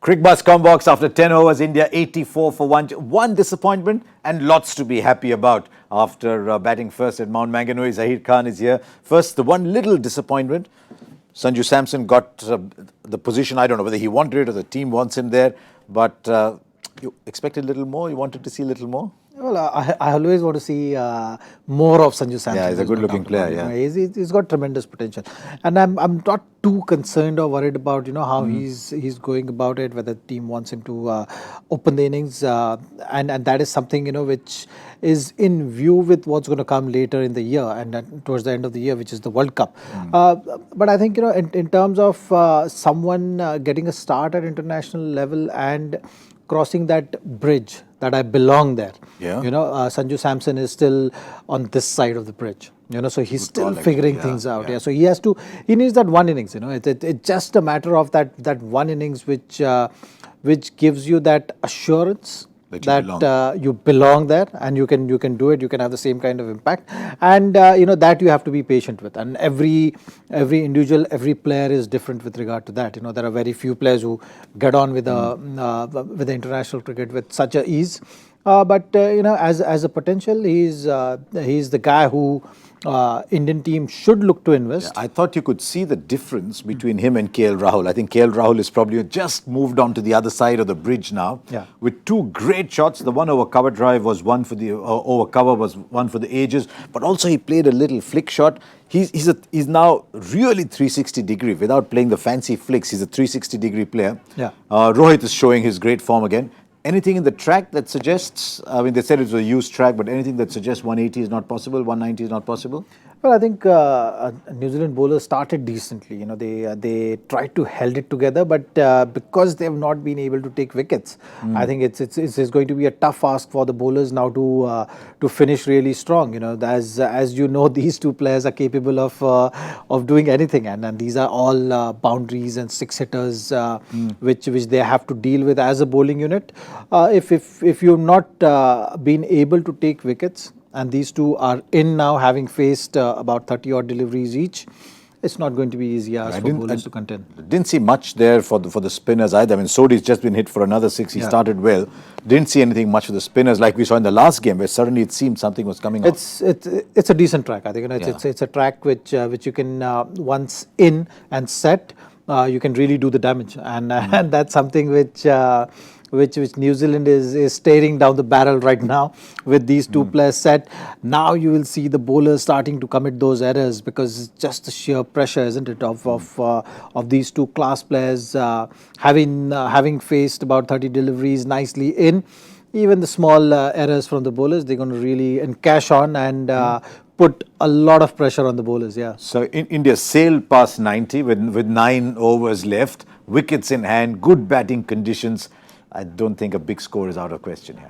Cricbuzz Comm box after 10 overs, India 84 for 1. One disappointment and lots to be happy about after batting first at Mount Maunganui. Zaheer Khan is here. First, the one little disappointment. Samson got the position. I don't know whether he wanted it or the team wants him there. But you expected a little more? You wanted to see a little more? Well, I always want to see more of Samson. Yeah, he's a good-looking player. Yeah, he's got tremendous potential, and I'm not too concerned or worried about how he's going about it. Whether the team wants him to open the innings, and that is something which is in view with what's going to come later in the year and towards the end of the year, which is the World Cup. But I think in terms of someone getting a start at international level and crossing that bridge, that I belong there. Yeah. Samson is still on this side of the bridge. So he's still figuring things out. Yeah. So he needs that one innings. It's just a matter of that one innings which gives you that assurance that you belong there and you can do it. You can have the same kind of impact, and that you have to be patient with. And every individual, every player is different with regard to that. There are very few players who get on with the international cricket with such a ease. But as a potential, he's the guy who Indian team should look to invest. Yeah, I thought you could see the difference between him and KL Rahul. I think KL Rahul is probably just moved on to the other side of the bridge now. Yeah. With two great shots. The one over cover drive was one for the over cover was one for the ages, but also he played a little flick shot. He's now really 360 degree without playing the fancy flicks. He's a 360 degree player. Yeah. Rohit is showing his great form again. Anything in the track that suggests, I mean, they said it was a used track, but anything that suggests 180 is not possible, 190 is not possible? Well, I think New Zealand bowlers started decently. They tried to hold it together, but because they have not been able to take wickets, I think it's going to be a tough ask for the bowlers now to finish really strong. As you know, these two players are capable of doing anything, and these are all boundaries and six hitters, which they have to deal with as a bowling unit. If you've not been able to take wickets, and these two are in now, having faced about 30 odd deliveries each, it's not going to be easy for bowlers to contend. Didn't see much there for the spinners either. I mean, Sodi's just been hit for another 6. He started well. Didn't see anything much for the spinners like we saw in the last game, where suddenly it seemed something was coming up. It's a decent track. I think it's a track which you can once in and set, you can really do the damage, and that's something which New Zealand is staring down the barrel right now with these two players set. Now you will see the bowlers starting to commit those errors because it's just the sheer pressure, isn't it, of these two class players having faced about 30 deliveries nicely in. Even the small errors from the bowlers, they're going to really cash on and put a lot of pressure on the bowlers. Yeah. So India sailed past 90 with 9 overs left, wickets in hand, good batting conditions. I don't think a big score is out of question here.